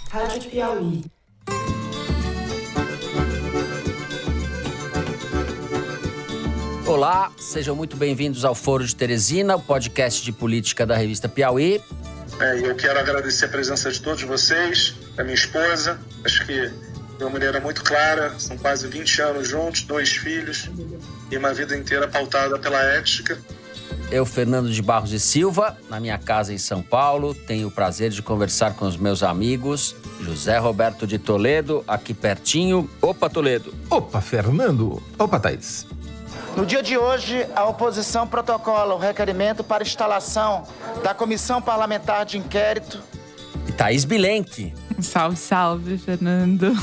Rádio Piauí. Olá, sejam muito bem-vindos ao Foro de Teresina, o podcast de política da revista Piauí. Eu quero agradecer a presença de todos vocês, da minha esposa, acho que de uma maneira muito clara, são quase 20 anos juntos, 2 filhos e uma vida inteira pautada pela ética. Eu, Fernando de Barros e Silva, na minha casa em São Paulo, tenho o prazer de conversar com os meus amigos José Roberto de Toledo, aqui pertinho. Opa, Toledo. Opa, Fernando. Opa, Thaís. No dia de hoje, a oposição protocola o requerimento para instalação da Comissão Parlamentar de Inquérito. E Thaís Bilenque. Salve, salve, Fernando.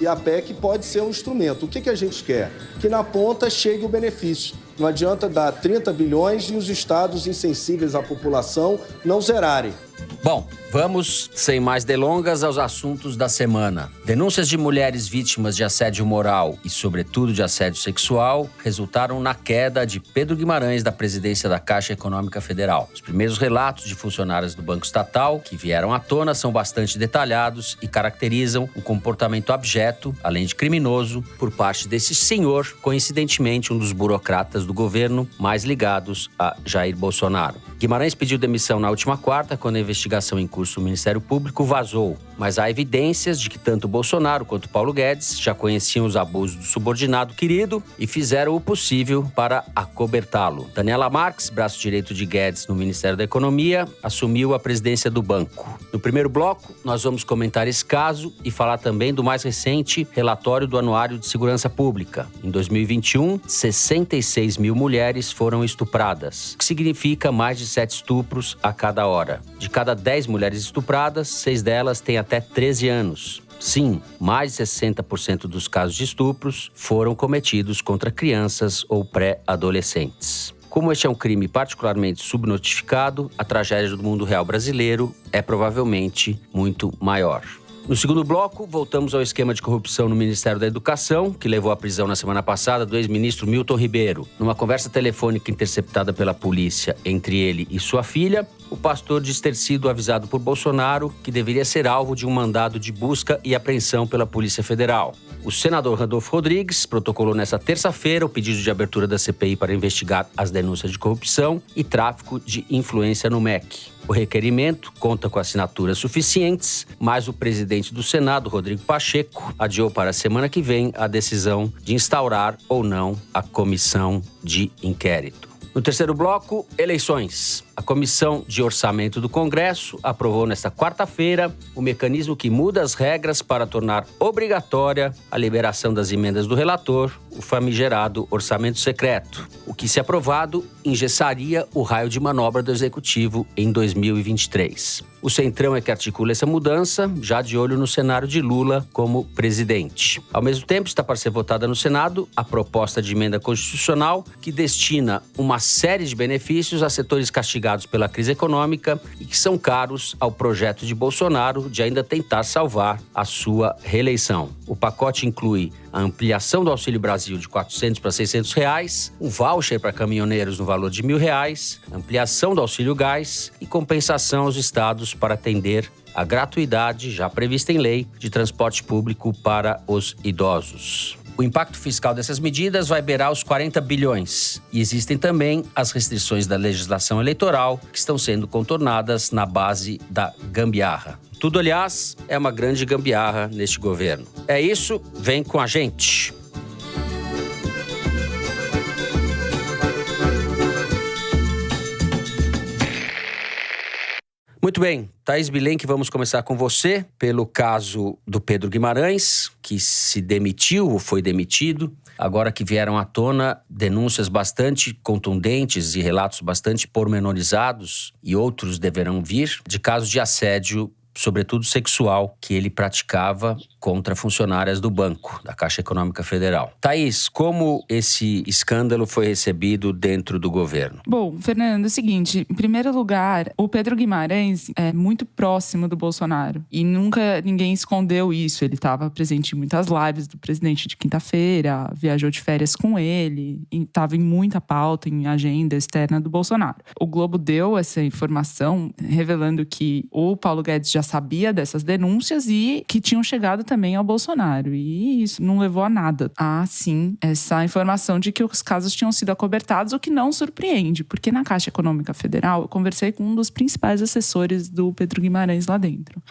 E a PEC pode ser um instrumento. O que a gente quer? Que na ponta chegue o benefício. Não adianta dar 30 bilhões e os estados insensíveis à população não zerarem. Bom, vamos, sem mais delongas, aos assuntos da semana. Denúncias de mulheres vítimas de assédio moral e, sobretudo, de assédio sexual resultaram na queda de Pedro Guimarães da presidência da Caixa Econômica Federal. Os primeiros relatos de funcionários do Banco Estatal que vieram à tona são bastante detalhados e caracterizam um comportamento abjeto, além de criminoso, por parte desse senhor, coincidentemente um dos burocratas do governo mais ligados a Jair Bolsonaro. Guimarães pediu demissão na última quarta, quando a investigação em curso do Ministério Público vazou. Mas há evidências de que tanto Bolsonaro quanto Paulo Guedes já conheciam os abusos do subordinado querido e fizeram o possível para acobertá-lo. Daniela Marques, braço direito de Guedes no Ministério da Economia, assumiu a presidência do banco. No primeiro bloco, nós vamos comentar esse caso e falar também do mais recente relatório do Anuário de Segurança Pública. Em 2021, 66 mil mulheres foram estupradas, o que significa mais de 7 estupros a cada hora. De cada 10 mulheres estupradas, 6 delas têm até 13 anos. Sim, mais de 60% dos casos de estupros foram cometidos contra crianças ou pré-adolescentes. Como este é um crime particularmente subnotificado, a tragédia do mundo real brasileiro é provavelmente muito maior. No segundo bloco, voltamos ao esquema de corrupção no Ministério da Educação, que levou à prisão na semana passada do ex-ministro Milton Ribeiro. Numa conversa telefônica interceptada pela polícia entre ele e sua filha, o pastor diz ter sido avisado por Bolsonaro que deveria ser alvo de um mandado de busca e apreensão pela Polícia Federal. O senador Randolfo Rodrigues protocolou nesta terça-feira o pedido de abertura da CPI para investigar as denúncias de corrupção e tráfico de influência no MEC. O requerimento conta com assinaturas suficientes, mas o presidente do Senado, Rodrigo Pacheco, adiou para a semana que vem a decisão de instaurar ou não a comissão de inquérito. No terceiro bloco, eleições. A Comissão de Orçamento do Congresso aprovou nesta quarta-feira o mecanismo que muda as regras para tornar obrigatória a liberação das emendas do relator, o famigerado orçamento secreto. O que, se aprovado, engessaria o raio de manobra do Executivo em 2023. O Centrão é que articula essa mudança, já de olho no cenário de Lula como presidente. Ao mesmo tempo, está para ser votada no Senado a proposta de emenda constitucional que destina uma série de benefícios a setores castigados pela crise econômica e que são caros ao projeto de Bolsonaro de ainda tentar salvar a sua reeleição. O pacote inclui a ampliação do Auxílio Brasil de R$ 400 para R$ 600, um voucher para caminhoneiros no valor de R$ 1.000, ampliação do Auxílio Gás e compensação aos estados para atender a gratuidade, já prevista em lei, de transporte público para os idosos. O impacto fiscal dessas medidas vai beirar os 40 bilhões. E existem também as restrições da legislação eleitoral que estão sendo contornadas na base da gambiarra. Tudo, aliás, é uma grande gambiarra neste governo. É isso, vem com a gente. Muito bem, Thaís Bilenque, vamos começar com você pelo caso do Pedro Guimarães, que se demitiu ou foi demitido. Agora que vieram à tona denúncias bastante contundentes e relatos bastante pormenorizados, e outros deverão vir, de casos de assédio, sobretudo sexual, que ele praticava contra funcionárias do banco, da Caixa Econômica Federal. Thaís, como esse escândalo foi recebido dentro do governo? Bom, Fernando, é o seguinte, em primeiro lugar, o Pedro Guimarães é muito próximo do Bolsonaro e nunca ninguém escondeu isso. Ele estava presente em muitas lives do presidente de quinta-feira, viajou de férias com ele e estava em muita pauta, em agenda externa do Bolsonaro. O Globo deu essa informação revelando que o Paulo Guedes já sabia dessas denúncias e que tinham chegado também ao Bolsonaro. E isso não levou a nada. Sim, essa informação de que os casos tinham sido acobertados, o que não surpreende, porque na Caixa Econômica Federal eu conversei com um dos principais assessores do Pedro Guimarães lá dentro.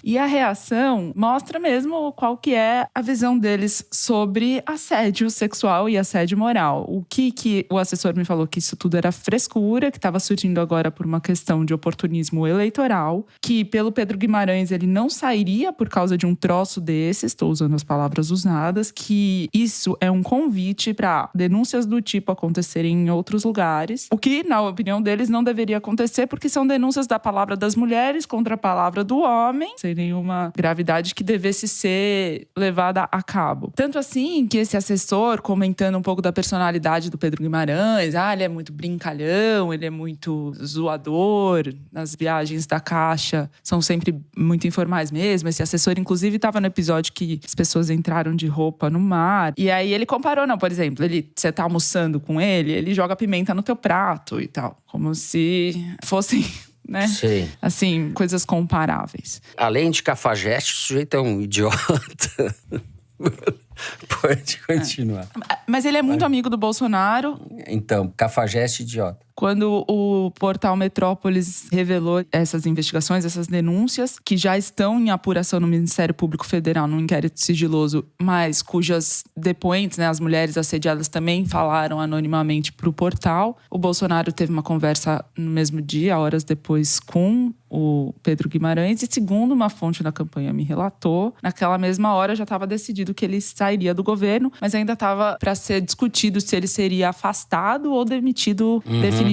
E a reação mostra mesmo qual que é a visão deles sobre assédio sexual e assédio moral. O que o assessor me falou que isso tudo era frescura, que estava surgindo agora por uma questão de oportunismo eleitoral, que pelo Pedro Guimarães ele não sairia por causa de um troço desses, estou usando as palavras usadas, que isso é um convite para denúncias do tipo acontecerem em outros lugares, o que, na opinião deles, não deveria acontecer porque são denúncias da palavra das mulheres contra a palavra do homem, sem nenhuma gravidade que devesse ser levada a cabo. Tanto assim que esse assessor, comentando um pouco da personalidade do Pedro Guimarães, ele é muito brincalhão, ele é muito zoador, nas viagens da Caixa são sempre muito informais mesmo. Esse assessor, inclusive, estava no episódio que as pessoas entraram de roupa no mar. E aí ele comparou, por exemplo, você tá almoçando com ele joga pimenta no teu prato e tal. Como se fossem, né? Sim. Assim, coisas comparáveis. Além de cafajeste, o sujeito é um idiota. Pode continuar. Mas ele é muito amigo do Bolsonaro. Então, cafajeste idiota. Quando o portal Metrópolis revelou essas investigações, essas denúncias, que já estão em apuração no Ministério Público Federal, num inquérito sigiloso, mas cujas depoentes, as mulheres assediadas também falaram anonimamente para o portal. O Bolsonaro teve uma conversa no mesmo dia, horas depois, com o Pedro Guimarães. E segundo uma fonte da campanha me relatou, naquela mesma hora já estava decidido que ele sairia do governo, mas ainda estava para ser discutido se ele seria afastado ou demitido definitivamente.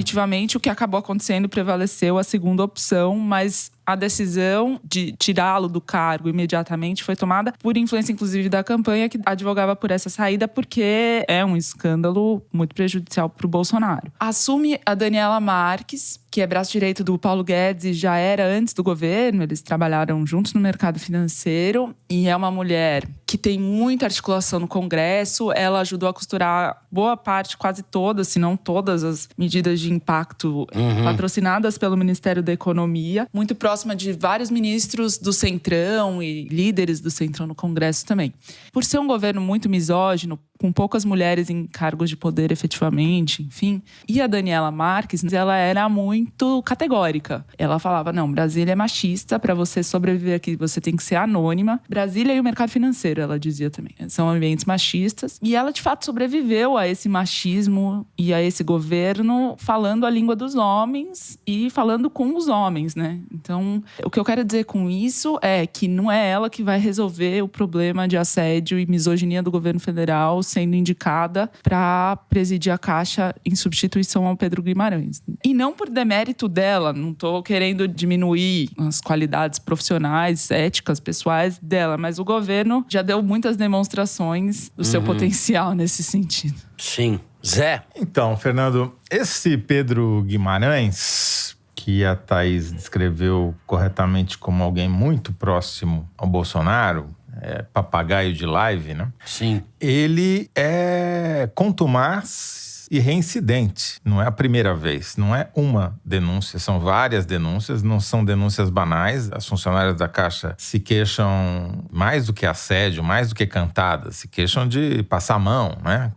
O que acabou acontecendo, prevaleceu a segunda opção, mas a decisão de tirá-lo do cargo imediatamente foi tomada por influência, inclusive, da campanha, que advogava por essa saída, porque é um escândalo muito prejudicial para o Bolsonaro. Assume a Daniela Marques, que é braço direito do Paulo Guedes e já era antes do governo. Eles trabalharam juntos no mercado financeiro e é uma mulher que tem muita articulação no Congresso. Ela ajudou a costurar boa parte, quase todas, se não todas, as medidas de impacto patrocinadas pelo Ministério da Economia. Muito próxima de vários ministros do Centrão e líderes do Centrão no Congresso também. Por ser um governo muito misógino, com poucas mulheres em cargos de poder efetivamente, enfim. E a Daniela Marques, ela era muito categórica. Ela falava, não, Brasília é machista, para você sobreviver aqui você tem que ser anônima. Brasília e o mercado financeiro, ela dizia também, são ambientes machistas. E ela, de fato, sobreviveu a esse machismo e a esse governo falando a língua dos homens e falando com os homens, né? Então, o que eu quero dizer com isso é que não é ela que vai resolver o problema de assédio e misoginia do governo federal, sendo indicada para presidir a Caixa em substituição ao Pedro Guimarães. E não por demérito dela, não estou querendo diminuir as qualidades profissionais, éticas, pessoais dela, mas o governo já deu muitas demonstrações do seu potencial nesse sentido. Sim. Zé? Então, Fernando, esse Pedro Guimarães, que a Thaís descreveu corretamente como alguém muito próximo ao Bolsonaro, papagaio de live, né? Sim. Ele é contumaz e reincidente. Não é a primeira vez, não é uma denúncia, são várias denúncias, não são denúncias banais. As funcionárias da Caixa se queixam mais do que assédio, mais do que cantadas, se queixam de passar a mão, né?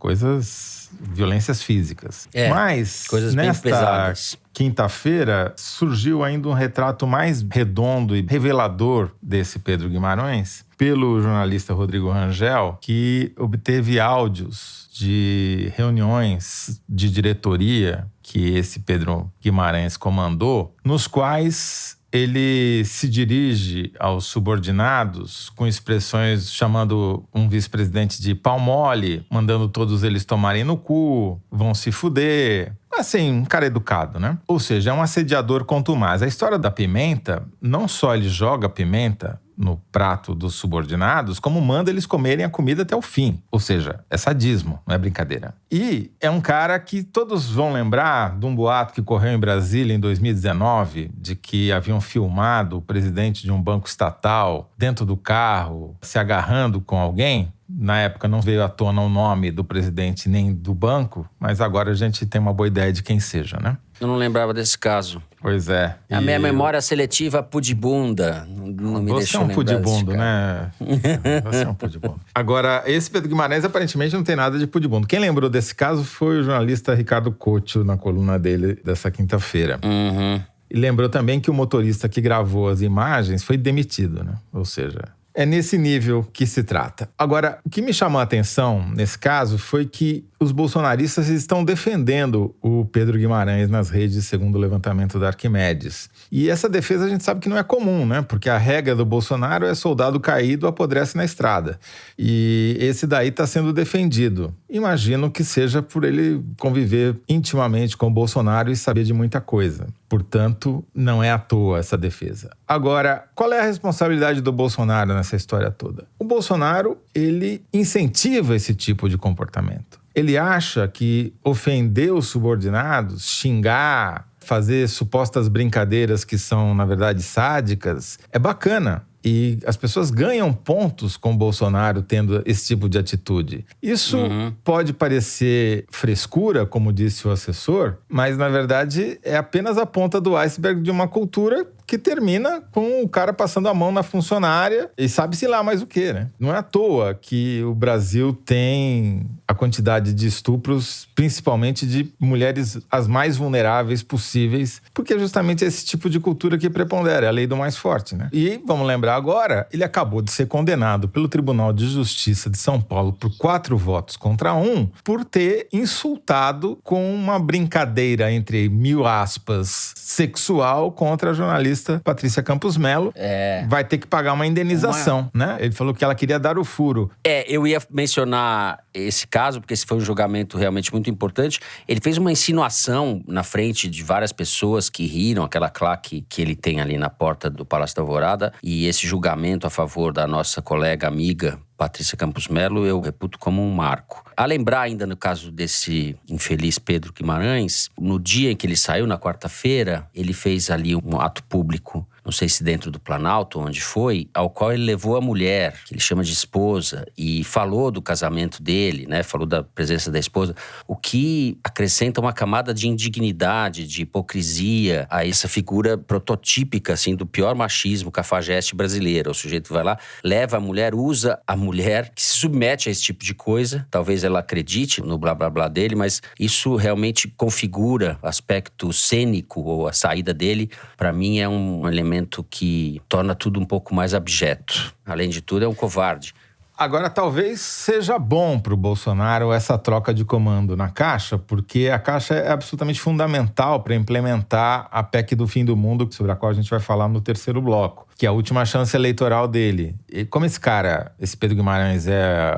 Violências físicas. Mas, coisas bem pesadas. Quinta-feira, surgiu ainda um retrato mais redondo e revelador desse Pedro Guimarães pelo jornalista Rodrigo Rangel, que obteve áudios de reuniões de diretoria que esse Pedro Guimarães comandou, nos quais ele se dirige aos subordinados com expressões chamando um vice-presidente de pau mole, mandando todos eles tomarem no cu, vão se fuder. assim, um cara educado, né? Ou seja, é um assediador contumaz. A história da pimenta, não só ele joga pimenta no prato dos subordinados, como manda eles comerem a comida até o fim. Ou seja, é sadismo, não é brincadeira. E é um cara que todos vão lembrar de um boato que correu em Brasília em 2019, de que haviam filmado o presidente de um banco estatal dentro do carro, se agarrando com alguém. Na época não veio à tona o nome do presidente nem do banco, mas agora a gente tem uma boa ideia de quem seja, né? Eu não lembrava desse caso. Pois é. A minha memória seletiva pudibunda. Não me Você deixou é um lembrar desse pudibundo, cara. né? Você é um pudibundo. Agora, esse Pedro Guimarães aparentemente não tem nada de pudibundo. Quem lembrou desse caso foi o jornalista Ricardo Couto, na coluna dele dessa quinta-feira. Uhum. E lembrou também que o motorista que gravou as imagens foi demitido, né? Ou seja, é nesse nível que se trata. Agora, o que me chamou a atenção nesse caso foi que os bolsonaristas estão defendendo o Pedro Guimarães nas redes, segundo o levantamento da Arquimedes. E essa defesa a gente sabe que não é comum, né? Porque a regra do Bolsonaro é soldado caído apodrece na estrada. E esse daí está sendo defendido. Imagino que seja por ele conviver intimamente com o Bolsonaro e saber de muita coisa. Portanto, não é à toa essa defesa. Agora, qual é a responsabilidade do Bolsonaro nessa história toda? O Bolsonaro, ele incentiva esse tipo de comportamento. Ele acha que ofender os subordinados, xingar, fazer supostas brincadeiras que são, na verdade, sádicas, é bacana. E as pessoas ganham pontos com o Bolsonaro tendo esse tipo de atitude. Isso pode parecer frescura, como disse o assessor, mas, na verdade, é apenas a ponta do iceberg de uma cultura que termina com o cara passando a mão na funcionária e sabe-se lá mais o quê, né? Não é à toa que o Brasil tem a quantidade de estupros, principalmente de mulheres as mais vulneráveis possíveis, porque é justamente esse tipo de cultura que prepondera, é a lei do mais forte, né? E, vamos lembrar agora, ele acabou de ser condenado pelo Tribunal de Justiça de São Paulo por 4 votos contra 1, por ter insultado com uma brincadeira, entre 1000 aspas, sexual contra a jornalista Patrícia Campos Melo. Vai ter que pagar uma indenização, né? Ele falou que ela queria dar o furo. Eu ia mencionar esse caso, porque esse foi um julgamento realmente muito importante. Ele fez uma insinuação na frente de várias pessoas que riram, aquela claque que ele tem ali na porta do Palácio da Alvorada, e esse julgamento a favor da nossa colega amiga Patrícia Campos Melo, eu reputo como um marco. A lembrar ainda no caso desse infeliz Pedro Guimarães, no dia em que ele saiu, na quarta-feira, ele fez ali um ato público, não sei se dentro do Planalto, onde foi, ao qual ele levou a mulher, que ele chama de esposa, e falou do casamento dele, né? Falou da presença da esposa, o que acrescenta uma camada de indignidade, de hipocrisia a essa figura prototípica, assim, do pior machismo cafajeste brasileiro. O sujeito vai lá, leva a mulher, usa a mulher, que se submete a esse tipo de coisa. Talvez ela acredite no blá blá blá dele, mas isso realmente configura o aspecto cênico ou a saída dele. Para mim é um elemento que torna tudo um pouco mais abjeto. Além de tudo, é um covarde. Agora, talvez seja bom para o Bolsonaro essa troca de comando na Caixa, porque a Caixa é absolutamente fundamental para implementar a PEC do fim do mundo, sobre a qual a gente vai falar no terceiro bloco, que é a última chance eleitoral dele. E como esse cara, esse Pedro Guimarães, é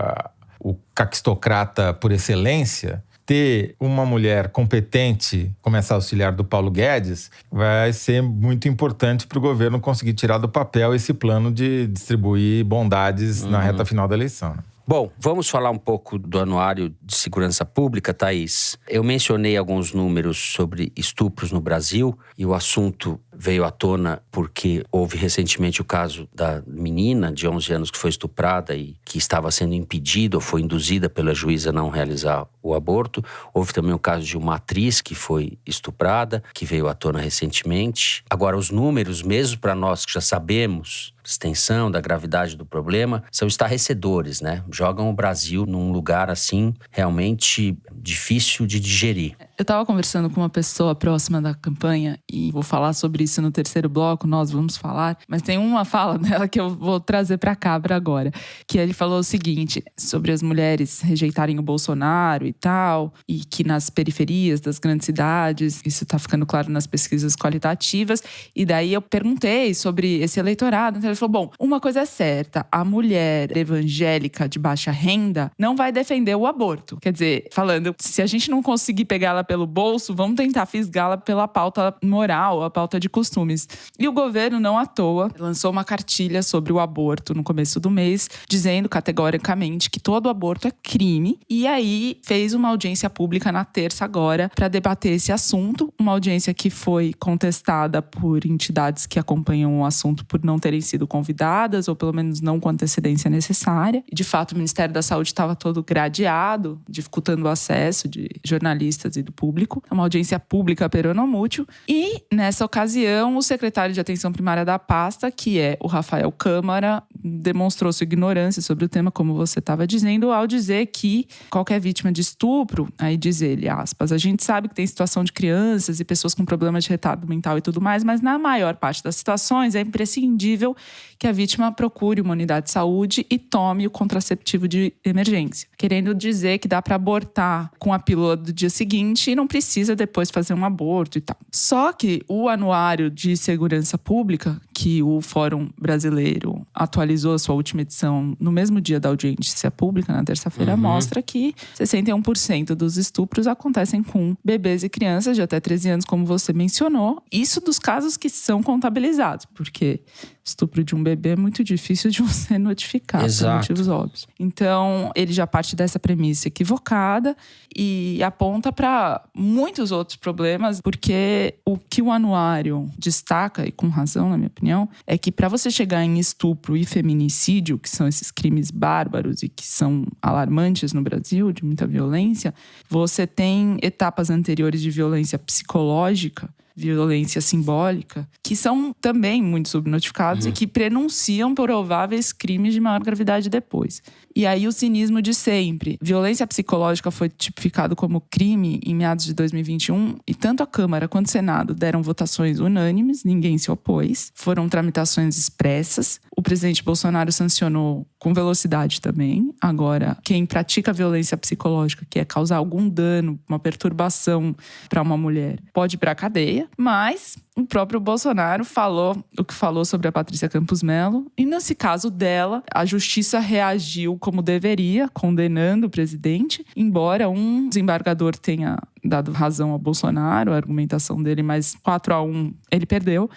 o caquistocrata por excelência, ter uma mulher competente como essa auxiliar do Paulo Guedes vai ser muito importante para o governo conseguir tirar do papel esse plano de distribuir bondades na reta final da eleição, né? Bom, vamos falar um pouco do Anuário de Segurança Pública, Thaís. Eu mencionei alguns números sobre estupros no Brasil e o assunto veio à tona porque houve recentemente o caso da menina de 11 anos que foi estuprada e que estava sendo impedida ou foi induzida pela juíza a não realizar o aborto. Houve também o caso de uma atriz que foi estuprada, que veio à tona recentemente. Agora, os números, mesmo para nós que já sabemos a extensão da gravidade do problema, são estarrecedores, né? Jogam o Brasil num lugar, assim, realmente difícil de digerir. Eu estava conversando com uma pessoa próxima da campanha e vou falar sobre isso no terceiro bloco, nós vamos falar, mas tem uma fala dela que eu vou trazer para cá agora, que ele falou o seguinte, sobre as mulheres rejeitarem o Bolsonaro e tal, e que nas periferias das grandes cidades, isso está ficando claro nas pesquisas qualitativas, e daí eu perguntei sobre esse eleitorado, então ele falou, bom, uma coisa é certa, a mulher evangélica de baixa renda não vai defender o aborto. Quer dizer, falando, se a gente não conseguir pegar ela pelo bolso, vamos tentar fisgá-la pela pauta moral, a pauta de costumes. E o governo, não à toa, lançou uma cartilha sobre o aborto no começo do mês, dizendo categoricamente que todo aborto é crime. E aí fez uma audiência pública na terça agora para debater esse assunto. Uma audiência que foi contestada por entidades que acompanham o assunto por não terem sido convidadas, ou pelo menos não com antecedência necessária. E, de fato, o Ministério da Saúde estava todo gradeado, dificultando o acesso de jornalistas e do público. É uma audiência pública peronomútil. E, nessa ocasião, o secretário de Atenção Primária da pasta, que é o Rafael Câmara, demonstrou sua ignorância sobre o tema, como você estava dizendo, ao dizer que qualquer vítima de estupro, aí diz ele, aspas, a gente sabe que tem situação de crianças e pessoas com problemas de retardo mental e tudo mais, mas na maior parte das situações é imprescindível que a vítima procure uma unidade de saúde e tome o contraceptivo de emergência. Querendo dizer que dá para abortar com a pílula do dia seguinte e não precisa depois fazer um aborto e tal. Só que o Anuário de Segurança Pública, que o Fórum Brasileiro atualizou a sua última edição no mesmo dia da audiência pública, na terça-feira, mostra que 61% dos estupros acontecem com bebês e crianças de até 13 anos, como você mencionou. Isso dos casos que são contabilizados, porque estupro de um bebê é muito difícil de você notificar, por motivos óbvios. Então, ele já parte dessa premissa equivocada e aponta para muitos outros problemas, porque o que o anuário destaca, e com razão, na minha opinião, é que para você chegar em estupro e feminicídio, que são esses crimes bárbaros e que são alarmantes no Brasil, de muita violência, você tem etapas anteriores de violência psicológica, violência simbólica, que são também muito subnotificados e que prenunciam prováveis crimes de maior gravidade depois. E aí o cinismo de sempre. Violência psicológica foi tipificado como crime em meados de 2021 e tanto a Câmara quanto o Senado deram votações unânimes, ninguém se opôs. Foram tramitações expressas. O presidente Bolsonaro sancionou com velocidade também. Agora, quem pratica violência psicológica, que é causar algum dano, uma perturbação para uma mulher, pode ir para a cadeia. Mas o próprio Bolsonaro falou o que falou sobre a Patrícia Campos Mello. E nesse caso dela, a justiça reagiu como deveria, condenando o presidente. Embora um desembargador tenha dado razão ao Bolsonaro, a argumentação dele, mas 4-1 ele perdeu.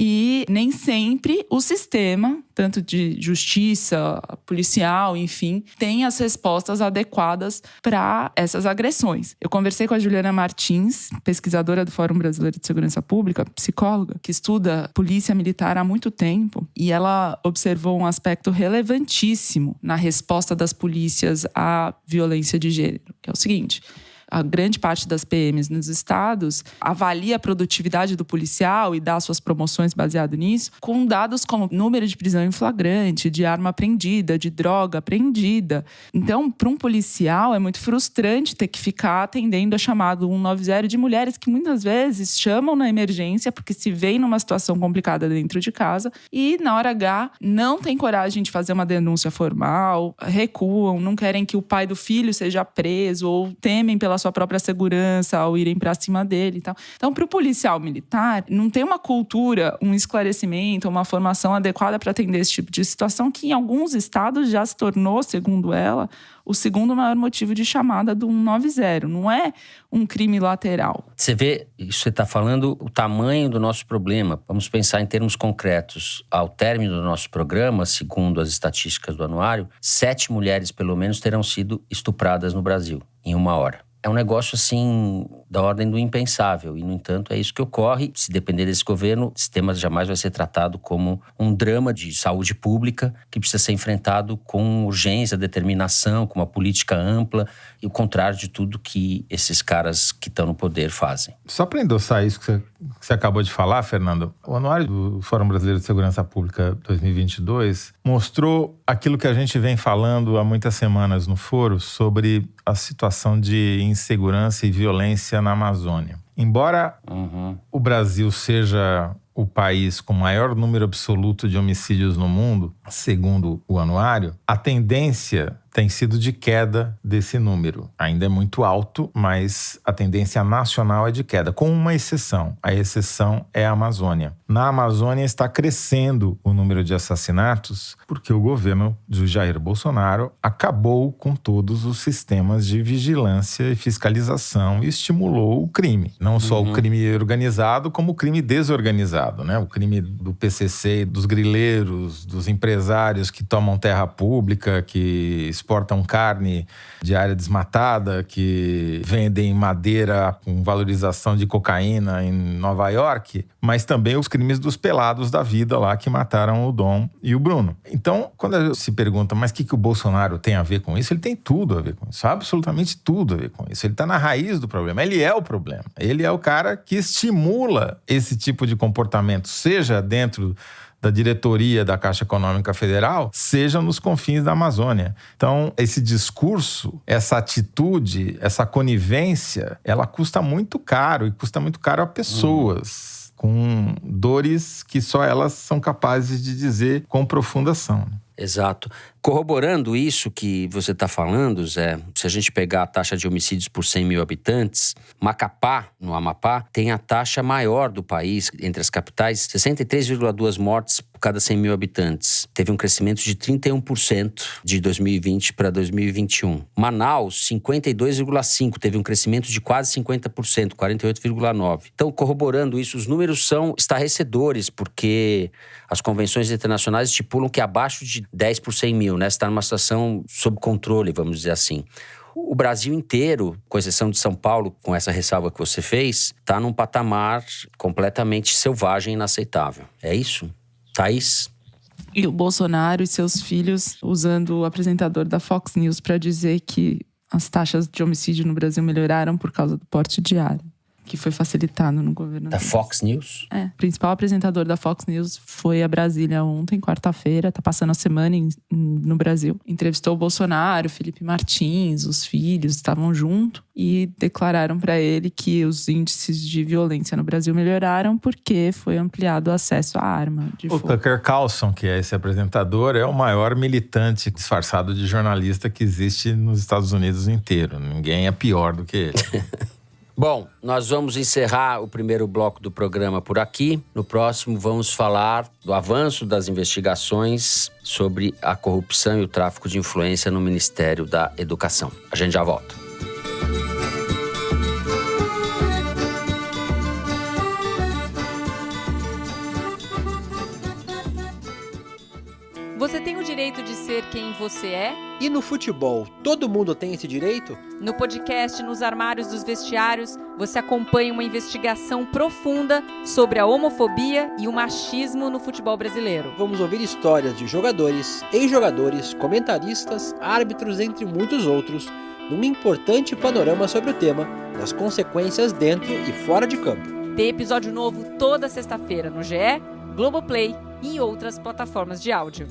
E nem sempre o sistema, tanto de justiça, policial, enfim, tem as respostas adequadas para essas agressões. Eu conversei com a Juliana Martins, pesquisadora do Fórum Brasileiro de Segurança Pública, psicóloga, que estuda polícia militar há muito tempo, e ela observou um aspecto relevantíssimo na resposta das polícias à violência de gênero, que é o seguinte: a grande parte das PMs nos estados avalia a produtividade do policial e dá suas promoções baseado nisso, com dados como número de prisão em flagrante, de arma apreendida, de droga apreendida. Então, para um policial, é muito frustrante ter que ficar atendendo a chamado 190 de mulheres que muitas vezes chamam na emergência porque se veem numa situação complicada dentro de casa e, na hora H, não tem coragem de fazer uma denúncia formal, recuam, não querem que o pai do filho seja preso ou temem pela sua própria segurança ao irem para cima dele e tal. Então, para o policial militar, não tem uma cultura, um esclarecimento, uma formação adequada para atender esse tipo de situação que em alguns estados já se tornou, segundo ela, o segundo maior motivo de chamada do 190. Não é um crime lateral. Você vê, isso você está falando, o tamanho do nosso problema. Vamos pensar em termos concretos. Ao término do nosso programa, segundo as estatísticas do anuário, 7 mulheres, pelo menos, terão sido estupradas no Brasil em 1 hora. É um negócio, assim, da ordem do impensável. E, no entanto, é isso que ocorre. Se depender desse governo, esse tema jamais vai ser tratado como um drama de saúde pública que precisa ser enfrentado com urgência, determinação, com uma política ampla e o contrário de tudo que esses caras que estão no poder fazem. Só para endossar isso que você acabou de falar, Fernando, o Anuário do Fórum Brasileiro de Segurança Pública 2022 mostrou aquilo que a gente vem falando há muitas semanas no foro sobre a situação de insegurança e violência na Amazônia. Embora o Brasil seja o país com maior número absoluto de homicídios no mundo, segundo o anuário, a tendência tem sido de queda desse número. Ainda é muito alto, mas a tendência nacional é de queda, com uma exceção. A exceção é a Amazônia. Na Amazônia está crescendo o número de assassinatos porque o governo de Jair Bolsonaro acabou com todos os sistemas de vigilância e fiscalização e estimulou o crime. Não só o crime organizado, como o crime desorganizado, né? O crime do PCC, dos grileiros, dos empresários que tomam terra pública, que exportam carne de área desmatada, que vendem madeira com valorização de cocaína em Nova York, mas também os crimes dos pelados da vida lá que mataram o Dom e o Bruno. Então, quando se pergunta, mas o que o Bolsonaro tem a ver com isso? Ele tem tudo a ver com isso, absolutamente tudo a ver com isso. Ele está na raiz do problema, ele é o problema. Ele é o cara que estimula esse tipo de comportamento, seja dentro da diretoria da Caixa Econômica Federal, seja nos confins da Amazônia. Então, esse discurso, essa atitude, essa conivência, ela custa muito caro, e custa muito caro a pessoas com dores que só elas são capazes de dizer com profunda ação. Exato. Corroborando isso que você está falando, Zé, se a gente pegar a taxa de homicídios por 100 mil habitantes, Macapá, no Amapá, tem a taxa maior do país, entre as capitais, 63,2 mortes por cada 100 mil habitantes. Teve um crescimento de 31% de 2020 para 2021. Manaus, 52,5%, teve um crescimento de quase 50%, 48,9%. Então, corroborando isso, os números são estarrecedores, porque as convenções internacionais estipulam que abaixo de 10 por 100 mil, né? Está numa situação sob controle, vamos dizer assim. O Brasil inteiro, com exceção de São Paulo, com essa ressalva que você fez, está num patamar completamente selvagem e inaceitável. É isso? Thaís? E o Bolsonaro e seus filhos usando o apresentador da Fox News para dizer que as taxas de homicídio no Brasil melhoraram por causa do porte de arma, que foi facilitado no governo. Da Fox News? O principal apresentador da Fox News foi a Brasília ontem, quarta-feira, tá passando a semana no Brasil. Entrevistou o Bolsonaro, Felipe Martins, os filhos, estavam junto e declararam para ele que os índices de violência no Brasil melhoraram porque foi ampliado o acesso à arma de fogo. O Tucker Carlson, que é esse apresentador, é o maior militante disfarçado de jornalista que existe nos Estados Unidos inteiro. Ninguém é pior do que ele. Bom, nós vamos encerrar o primeiro bloco do programa por aqui. No próximo, vamos falar do avanço das investigações sobre a corrupção e o tráfico de influência no Ministério da Educação. A gente já volta. Você tem o direito de ser quem você é? E no futebol, todo mundo tem esse direito? No podcast Nos Armários dos Vestiários, você acompanha uma investigação profunda sobre a homofobia e o machismo no futebol brasileiro. Vamos ouvir histórias de jogadores, ex-jogadores, comentaristas, árbitros, entre muitos outros, num importante panorama sobre o tema, das consequências dentro e fora de campo. Tem episódio novo toda sexta-feira no GE, Globoplay e em outras plataformas de áudio.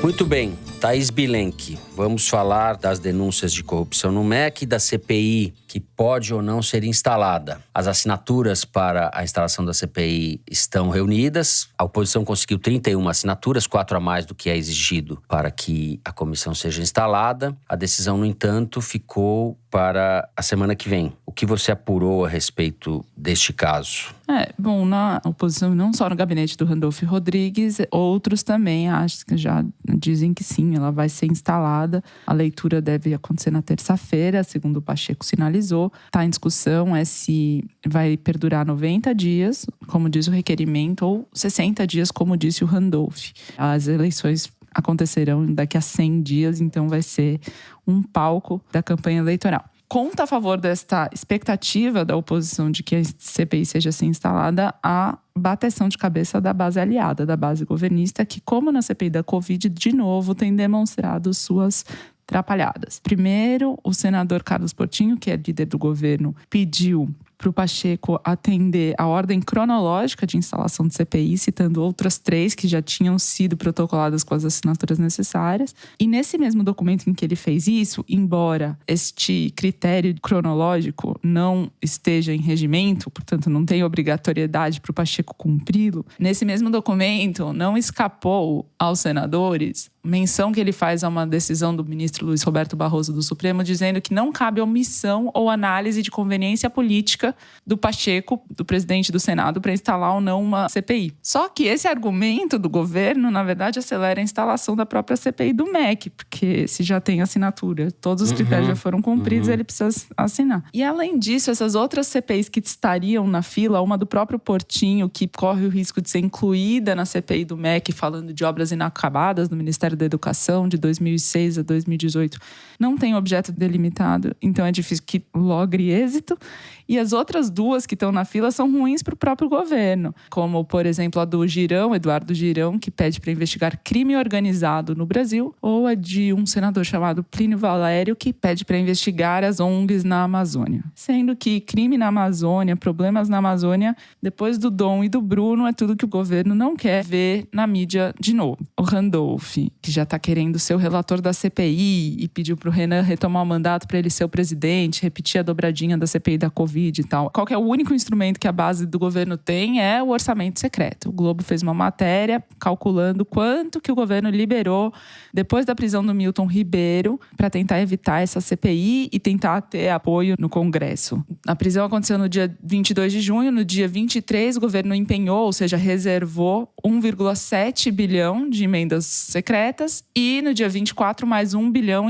Muito bem, Thaís Bilenque, vamos falar das denúncias de corrupção no MEC e da CPI, que pode ou não ser instalada. As assinaturas para a instalação da CPI estão reunidas. A oposição conseguiu 31 assinaturas, 4 a mais do que é exigido para que a comissão seja instalada. A decisão, no entanto, ficou para a semana que vem. O que você apurou a respeito deste caso? Bom, na oposição, não só no gabinete do Randolfo Rodrigues, outros também acho que já dizem que sim, ela vai ser instalada. A leitura deve acontecer na terça-feira, segundo o Pacheco sinalizou. Está em discussão se vai perdurar 90 dias, como diz o requerimento, ou 60 dias, como disse o Randolph. As eleições acontecerão daqui a 100 dias, então vai ser um palco da campanha eleitoral. Conta a favor desta expectativa da oposição de que a CPI seja assim instalada a bateção de cabeça da base aliada, da base governista, que, como na CPI da Covid, de novo tem demonstrado suas atrapalhadas. Primeiro, o senador Carlos Portinho, que é líder do governo, pediu para o Pacheco atender a ordem cronológica de instalação de CPI, citando outras 3 que já tinham sido protocoladas com as assinaturas necessárias. E nesse mesmo documento em que ele fez isso, embora este critério cronológico não esteja em regimento, portanto não tem obrigatoriedade para o Pacheco cumpri-lo, nesse mesmo documento não escapou aos senadores menção que ele faz a uma decisão do ministro Luiz Roberto Barroso do Supremo, dizendo que não cabe omissão ou análise de conveniência política do Pacheco, do presidente do Senado, para instalar ou não uma CPI. Só que esse argumento do governo, na verdade, acelera a instalação da própria CPI do MEC, porque se já tem assinatura, todos os critérios já foram cumpridos, ele precisa assinar. E além disso, essas outras CPIs que estariam na fila, uma do próprio Portinho, que corre o risco de ser incluída na CPI do MEC, falando de obras inacabadas do Ministério da Educação, de 2006 a 2018, não tem objeto delimitado, então é difícil que logre êxito. E as outras 2 que estão na fila são ruins para o próprio governo, como, por exemplo, a do Girão, Eduardo Girão, que pede para investigar crime organizado no Brasil, ou a de um senador chamado Plínio Valério, que pede para investigar as ONGs na Amazônia. Sendo que crime na Amazônia, problemas na Amazônia, depois do Dom e do Bruno, é tudo que o governo não quer ver na mídia de novo. O Randolph, que já está querendo ser o relator da CPI e pediu para o Renan retomar o mandato para ele ser o presidente, repetir a dobradinha da CPI da Covid e tal. Qual que é o único instrumento que a base do governo tem é o orçamento secreto. O Globo fez uma matéria calculando quanto que o governo liberou depois da prisão do Milton Ribeiro para tentar evitar essa CPI e tentar ter apoio no Congresso. A prisão aconteceu no dia 22 de junho. No dia 23, o governo empenhou, ou seja, reservou 1,7 bilhão de emendas secretas e no dia 24 mais 1,5 bilhão.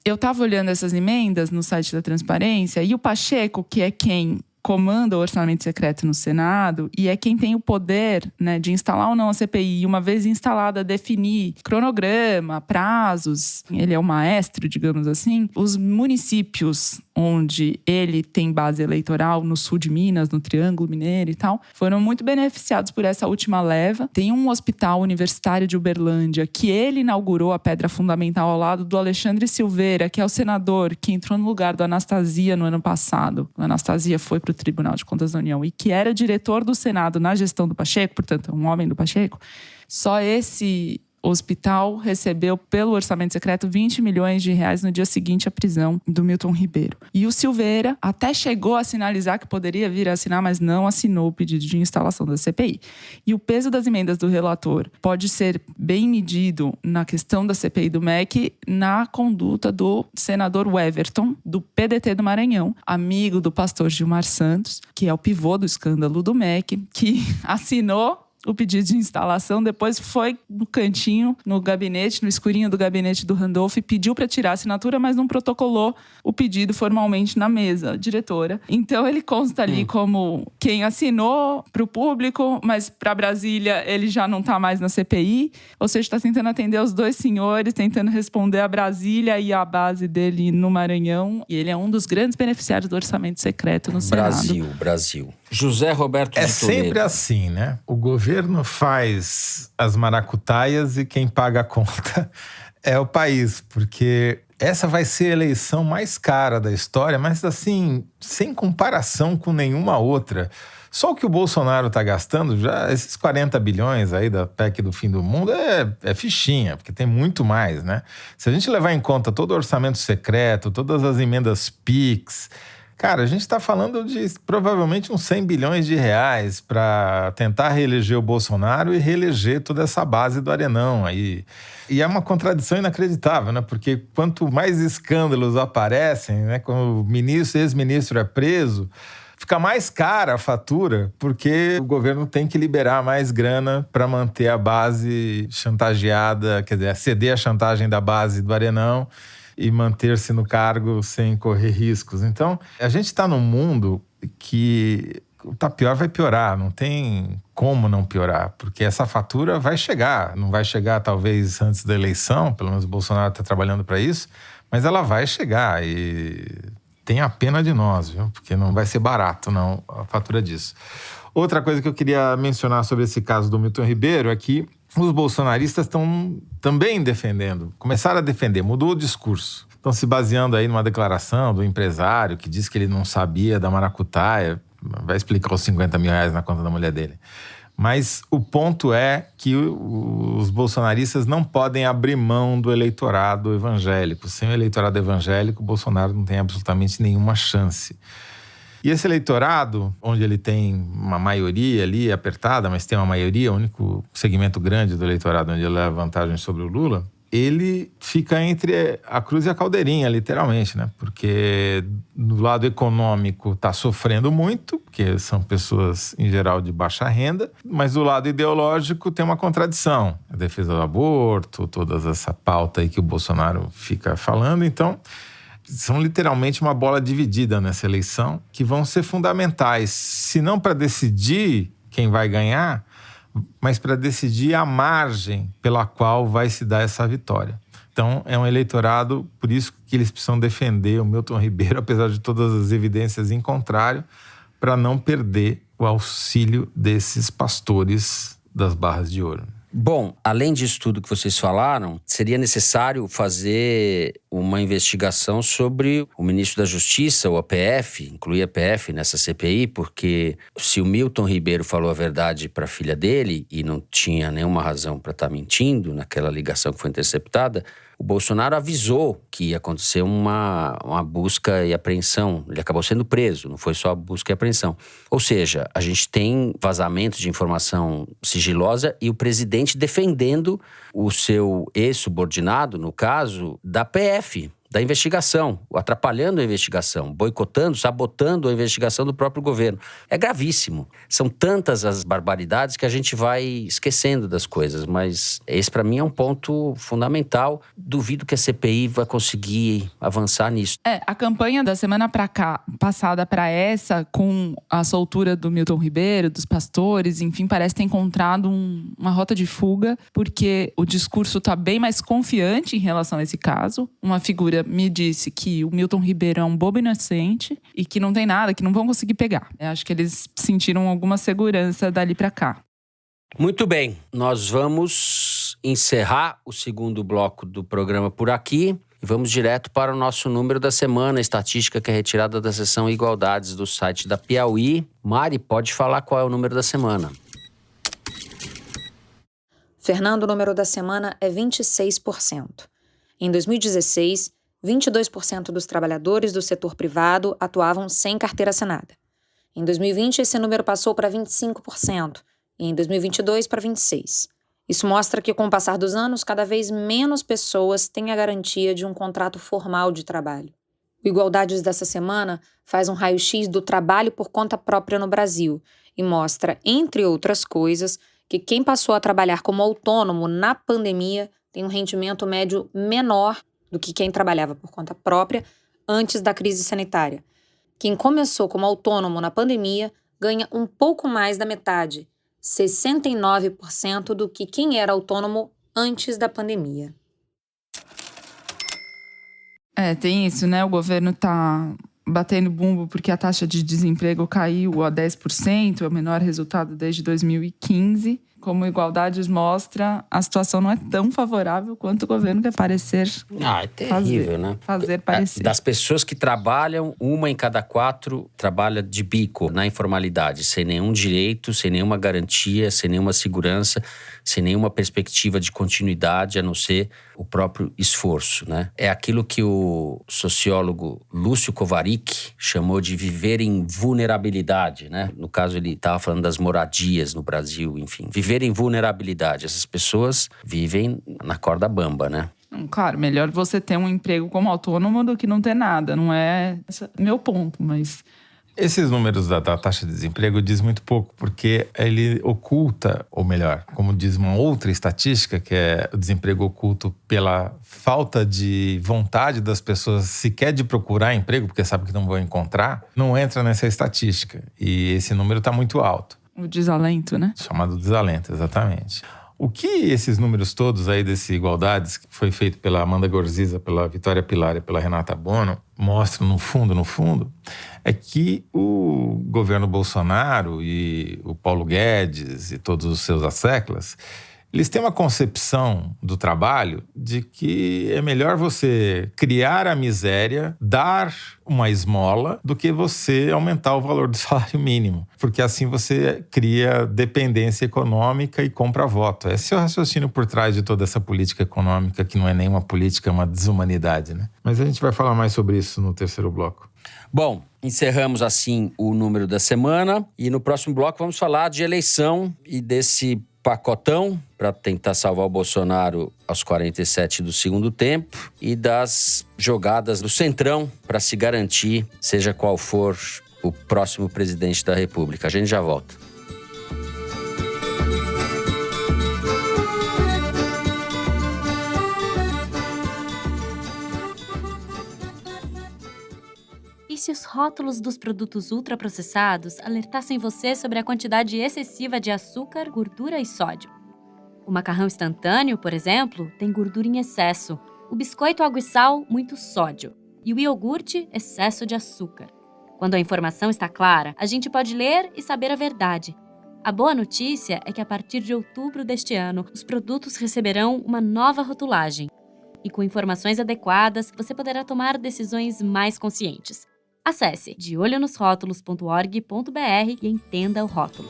Eu estava olhando essas emendas no site da Transparência e o Pacheco, que é quem comanda o orçamento secreto no Senado e é quem tem o poder, né, de instalar ou não a CPI, e uma vez instalada, definir cronograma, prazos. Ele é o maestro, digamos assim. Os municípios onde ele tem base eleitoral, no sul de Minas, no Triângulo Mineiro e tal, foram muito beneficiados por essa última leva. Tem um hospital universitário de Uberlândia que ele inaugurou a pedra fundamental ao lado do Alexandre Silveira, que é o senador que entrou no lugar do Anastasia no ano passado. O Anastasia foi para o Tribunal de Contas da União e que era diretor do Senado na gestão do Pacheco, portanto, um homem do Pacheco. Só esse hospital recebeu, pelo orçamento secreto, 20 milhões de reais no dia seguinte à prisão do Milton Ribeiro. E o Silveira até chegou a sinalizar que poderia vir a assinar, mas não assinou o pedido de instalação da CPI. E o peso das emendas do relator pode ser bem medido na questão da CPI do MEC na conduta do senador Weverton, do PDT do Maranhão, amigo do pastor Gilmar Santos, que é o pivô do escândalo do MEC, que assinou o pedido de instalação, depois foi no cantinho, no gabinete, no escurinho do gabinete do Randolph, pediu para tirar a assinatura, mas não protocolou o pedido formalmente na mesa, diretora. Então ele consta ali como quem assinou para o público, mas para Brasília ele já não está mais na CPI, ou seja, está tentando atender os dois senhores, tentando responder a Brasília e a base dele no Maranhão, e ele é um dos grandes beneficiários do orçamento secreto no Senado. Brasil. José Roberto É de Toledo. sempre assim, né? O governo faz as maracutaias e quem paga a conta é o país, porque essa vai ser a eleição mais cara da história, mas assim, sem comparação com nenhuma outra. Só o que o Bolsonaro está gastando, já esses 40 bilhões aí da PEC do fim do mundo é fichinha, porque tem muito mais, né? Se a gente levar em conta todo o orçamento secreto, todas as emendas PIX, cara, a gente está falando de provavelmente uns 100 bilhões de reais para tentar reeleger o Bolsonaro e reeleger toda essa base do Arenão aí. E é uma contradição inacreditável, né? Porque quanto mais escândalos aparecem, né? Quando o ex-ministro é preso, fica mais cara a fatura, porque o governo tem que liberar mais grana para manter a base chantageada, quer dizer, ceder a chantagem da base do Arenão e manter-se no cargo sem correr riscos. Então, a gente está num mundo que tá pior, vai piorar. Não tem como não piorar, porque essa fatura vai chegar. Não vai chegar, talvez, antes da eleição, pelo menos o Bolsonaro está trabalhando para isso, mas ela vai chegar e tenha pena de nós, viu? Porque não vai ser barato, não, a fatura disso. Outra coisa que eu queria mencionar sobre esse caso do Milton Ribeiro é que os bolsonaristas estão também defendendo, começaram a defender, mudou o discurso. estão se baseando aí numa declaração do empresário que diz que ele não sabia da maracutaia. Vai explicar os 50 mil reais na conta da mulher dele. Mas o ponto é que os bolsonaristas não podem abrir mão do eleitorado evangélico. Sem o eleitorado evangélico, o Bolsonaro não tem absolutamente nenhuma chance. E esse eleitorado, onde ele tem uma maioria ali apertada, mas tem uma maioria, o único segmento grande do eleitorado onde ele leva vantagem sobre o Lula, ele fica entre a cruz e a caldeirinha, literalmente, né? Porque do lado econômico está sofrendo muito, porque são pessoas, em geral, de baixa renda, mas do lado ideológico tem uma contradição. A defesa do aborto, toda essa pauta aí que o Bolsonaro fica falando. Então, são literalmente uma bola dividida nessa eleição, que vão ser fundamentais, se não para decidir quem vai ganhar, mas para decidir a margem pela qual vai se dar essa vitória. Então, é um eleitorado, por isso que eles precisam defender o Milton Ribeiro, apesar de todas as evidências em contrário, para não perder o auxílio desses pastores das Barras de Ouro. Bom, além disso tudo que vocês falaram, seria necessário fazer uma investigação sobre o ministro da Justiça, o APF, incluir a APF nessa CPI, porque se o Milton Ribeiro falou a verdade para a filha dele e não tinha nenhuma razão para estar mentindo naquela ligação que foi interceptada, o Bolsonaro avisou que ia acontecer uma busca e apreensão. Ele acabou sendo preso, não foi só busca e apreensão. Ou seja, a gente tem vazamento de informação sigilosa e o presidente defendendo o seu ex-subordinado, no caso, da PF, da investigação, atrapalhando a investigação, boicotando, sabotando a investigação do próprio governo. É gravíssimo. São tantas as barbaridades que a gente vai esquecendo das coisas, mas esse para mim é um ponto fundamental. Duvido que a CPI vai conseguir avançar nisso. A campanha da semana passada para essa, com a soltura do Milton Ribeiro, dos pastores, enfim, parece ter encontrado uma rota de fuga, porque o discurso está bem mais confiante em relação a esse caso. Uma figura me disse que o Milton Ribeiro é um bobo inocente e que não tem nada, que não vão conseguir pegar. Eu acho que eles sentiram alguma segurança dali para cá. Muito bem, nós vamos encerrar o segundo bloco do programa por aqui e vamos direto para o nosso número da semana, estatística que é retirada da seção Igualdades do site da Piauí. Mari, pode falar qual é o número da semana. Fernando, o número da semana é 26%. Em 2016, 22% dos trabalhadores do setor privado atuavam sem carteira assinada. Em 2020, esse número passou para 25% e em 2022 para 26%. Isso mostra que, com o passar dos anos, cada vez menos pessoas têm a garantia de um contrato formal de trabalho. O Igualdades dessa semana faz um raio-x do trabalho por conta própria no Brasil e mostra, entre outras coisas, que quem passou a trabalhar como autônomo na pandemia tem um rendimento médio menor do que quem trabalhava por conta própria antes da crise sanitária. Quem começou como autônomo na pandemia ganha um pouco mais da metade, 69% do que quem era autônomo antes da pandemia. Tem isso, né? O governo tá batendo bumbo porque a taxa de desemprego caiu a 10%, é o menor resultado desde 2015. Como Igualdades mostra, a situação não é tão favorável quanto o governo quer parecer. É terrível, né? Fazer parecer. Das pessoas que trabalham, 1 em cada 4 trabalha de bico na informalidade, sem nenhum direito, sem nenhuma garantia, sem nenhuma segurança, sem nenhuma perspectiva de continuidade, a não ser o próprio esforço, né? É aquilo que o sociólogo Lúcio Kovarik chamou de viver em vulnerabilidade, né? No caso, ele estava falando das moradias no Brasil, enfim. Viver em vulnerabilidade. Essas pessoas vivem na corda bamba, né? Claro, melhor você ter um emprego como autônomo do que não ter nada. Não é esse meu ponto, mas... Esses números da taxa de desemprego diz muito pouco, porque ele oculta, ou melhor, como diz uma outra estatística, que é o desemprego oculto pela falta de vontade das pessoas sequer de procurar emprego, porque sabe que não vão encontrar, não entra nessa estatística. E esse número está muito alto. O desalento, né? Chamado desalento, exatamente. O que esses números todos aí desse Igualdades, que foi feito pela Amanda Gorziza, pela Vitória Pilar e pela Renata Bono, mostram no fundo, é que o governo Bolsonaro e o Paulo Guedes e todos os seus asseclas, Eles têm uma concepção do trabalho de que é melhor você criar a miséria, dar uma esmola, do que você aumentar o valor do salário mínimo. Porque assim você cria dependência econômica e compra voto. Esse é o raciocínio por trás de toda essa política econômica, que não é nem uma política, é uma desumanidade, né? Mas a gente vai falar mais sobre isso no terceiro bloco. Bom, encerramos assim o número da semana e no próximo bloco vamos falar de eleição e desse pacotão para tentar salvar o Bolsonaro aos 47 do segundo tempo e das jogadas do Centrão para se garantir, seja qual for o próximo presidente da República. A gente já volta. E se os rótulos dos produtos ultraprocessados alertassem você sobre a quantidade excessiva de açúcar, gordura e sódio? O macarrão instantâneo, por exemplo, tem gordura em excesso, o biscoito água e sal, muito sódio, e o iogurte, excesso de açúcar. Quando a informação está clara, a gente pode ler e saber a verdade. A boa notícia é que a partir de outubro deste ano, os produtos receberão uma nova rotulagem. E com informações adequadas, você poderá tomar decisões mais conscientes. Acesse deolhonosrótulos.org.br e entenda o rótulo.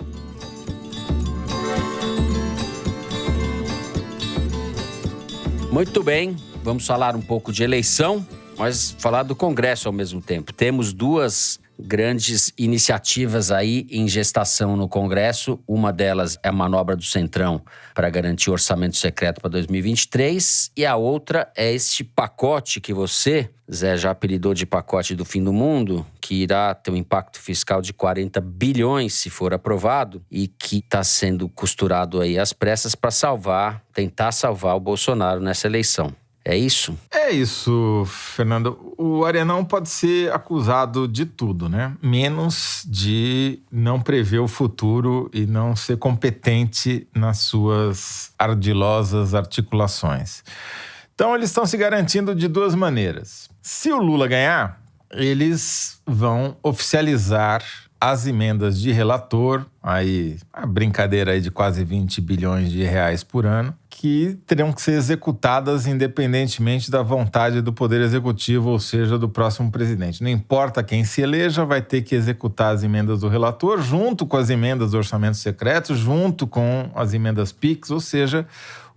Muito bem, vamos falar um pouco de eleição, mas falar do Congresso ao mesmo tempo. Temos duas grandes iniciativas aí em gestação no Congresso. Uma delas é a manobra do Centrão para garantir o orçamento secreto para 2023 e a outra é este pacote que você, Zé, já apelidou de pacote do fim do mundo, que irá ter um impacto fiscal de 40 bilhões se for aprovado e que está sendo costurado aí às pressas para tentar salvar o Bolsonaro nessa eleição. É isso? É isso, Fernando. O Arenão pode ser acusado de tudo, né? Menos de não prever o futuro e não ser competente nas suas ardilosas articulações. Então, eles estão se garantindo de duas maneiras. Se o Lula ganhar, eles vão oficializar as emendas de relator, aí a brincadeira aí de quase 20 bilhões de reais por ano, que terão que ser executadas independentemente da vontade do Poder Executivo, ou seja, do próximo presidente. Não importa quem se eleja, vai ter que executar as emendas do relator, junto com as emendas do orçamento secreto, junto com as emendas PIX, ou seja,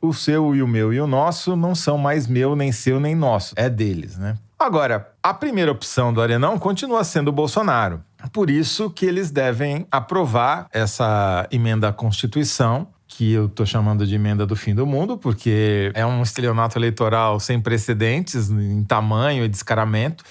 o seu e o meu e o nosso não são mais meu, nem seu, nem nosso. É deles, né? Agora, a primeira opção do Arenão continua sendo o Bolsonaro. Por isso que eles devem aprovar essa emenda à Constituição, que eu estou chamando de emenda do fim do mundo, porque é um estelionato eleitoral sem precedentes em tamanho e descaramento.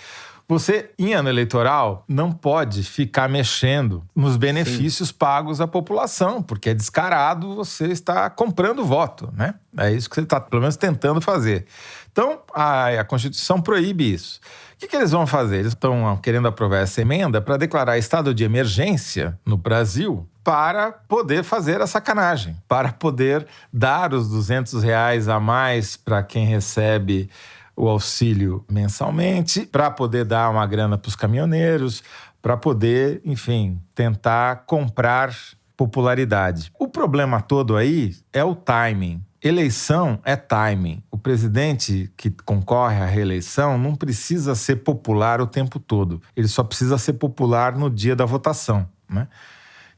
Você, em ano eleitoral, não pode ficar mexendo nos benefícios pagos à população, porque é descarado, você está comprando voto, né? É isso que você está, pelo menos, tentando fazer. Então, a Constituição proíbe isso. O que eles vão fazer? Eles estão querendo aprovar essa emenda para declarar estado de emergência no Brasil para poder fazer a sacanagem, para poder dar os R$200 a mais para quem recebe o auxílio mensalmente, para poder dar uma grana para os caminhoneiros, para poder, enfim, tentar comprar popularidade. O problema todo aí é o timing. Eleição é timing. O presidente que concorre à reeleição não precisa ser popular o tempo todo. Ele só precisa ser popular no dia da votação, né?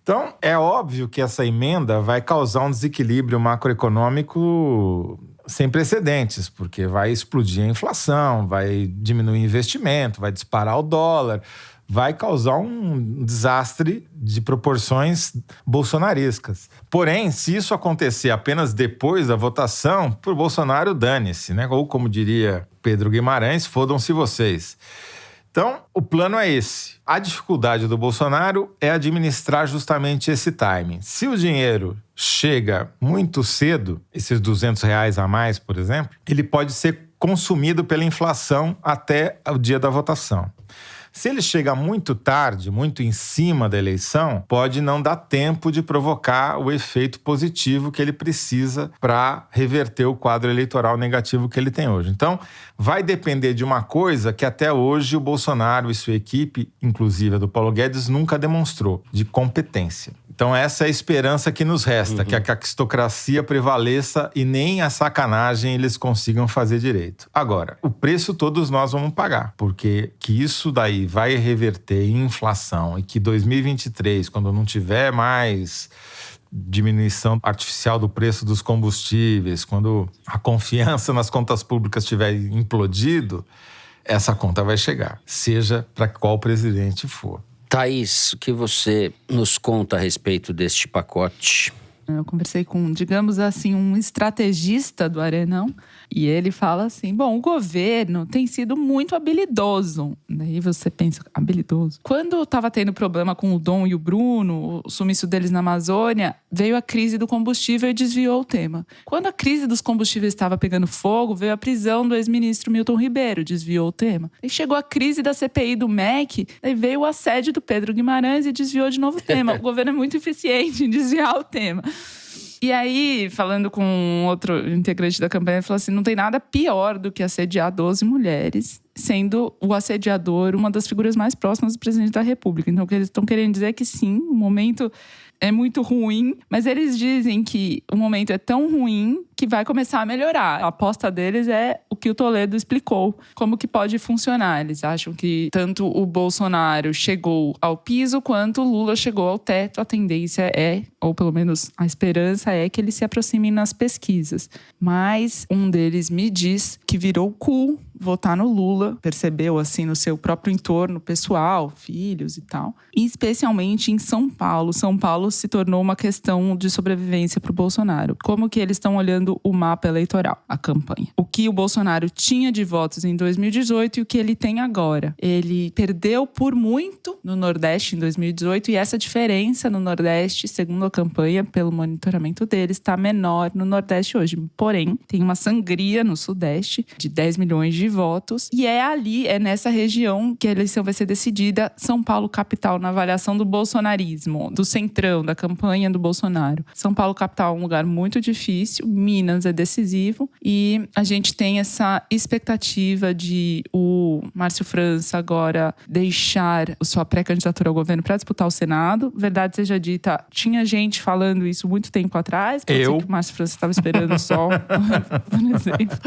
Então, é óbvio que essa emenda vai causar um desequilíbrio macroeconômico sem precedentes, porque vai explodir a inflação, vai diminuir o investimento, vai disparar o dólar, vai causar um desastre de proporções bolsonarescas. Porém, se isso acontecer apenas depois da votação, por Bolsonaro, dane-se, né? Ou como diria Pedro Guimarães, fodam-se vocês. Então, o plano é esse. A dificuldade do Bolsonaro é administrar justamente esse timing. Se o dinheiro chega muito cedo, esses R$200 a mais, por exemplo, ele pode ser consumido pela inflação até o dia da votação. Se ele chega muito tarde, muito em cima da eleição, pode não dar tempo de provocar o efeito positivo que ele precisa para reverter o quadro eleitoral negativo que ele tem hoje. Então, vai depender de uma coisa que até hoje o Bolsonaro e sua equipe, inclusive a do Paulo Guedes, nunca demonstrou, de competência. Então essa é a esperança que nos resta, que a caquistocracia prevaleça e nem a sacanagem eles consigam fazer direito. Agora, o preço todos nós vamos pagar, porque que isso daí vai reverter em inflação e que 2023, quando não tiver mais diminuição artificial do preço dos combustíveis, quando a confiança nas contas públicas tiver implodido, essa conta vai chegar, seja para qual presidente for. Thaís, o que você nos conta a respeito deste pacote? Eu conversei com, digamos assim, um estrategista do Arenão. E ele fala assim, bom, o governo tem sido muito habilidoso. Daí você pensa, habilidoso? Quando estava tendo problema com o Dom e o Bruno, o sumiço deles na Amazônia, veio a crise do combustível e desviou o tema. Quando a crise dos combustíveis estava pegando fogo, veio a prisão do ex-ministro Milton Ribeiro, desviou o tema. Aí chegou a crise da CPI do MEC, aí veio o assédio do Pedro Guimarães e desviou de novo o tema. O governo é muito eficiente em desviar o tema. E aí, falando com outro integrante da campanha, ele falou assim, não tem nada pior do que assediar 12 mulheres, sendo o assediador uma das figuras mais próximas do presidente da República. Então, o que eles estão querendo dizer é que sim, o momento é muito ruim, mas eles dizem que o momento é tão ruim que vai começar a melhorar. A aposta deles é o que o Toledo explicou, como que pode funcionar. Eles acham que tanto o Bolsonaro chegou ao piso, quanto o Lula chegou ao teto. A tendência é, ou pelo menos a esperança é, que eles se aproximem nas pesquisas. Mas um deles me diz que virou cool votar no Lula, percebeu assim no seu próprio entorno pessoal, filhos e tal. E especialmente em São Paulo. São Paulo se tornou uma questão de sobrevivência para o Bolsonaro. Como que eles estão olhando o mapa eleitoral, a campanha? O que o Bolsonaro tinha de votos em 2018 e o que ele tem agora. Ele perdeu por muito no Nordeste em 2018 e essa diferença no Nordeste, segundo a campanha, pelo monitoramento deles, está menor no Nordeste hoje. Porém, tem uma sangria no Sudeste de 10 milhões de votos e é ali, é nessa região que a eleição vai ser decidida. São Paulo capital, na avaliação do bolsonarismo, do centrão, da campanha do Bolsonaro. São Paulo capital é um lugar muito difícil, Minas é decisivo e a gente tem essa expectativa de o Márcio França agora deixar sua pré-candidatura ao governo para disputar o Senado. Verdade seja dita, tinha gente falando isso muito tempo atrás. Pode ser que o Márcio França estava esperando o sol, por exemplo.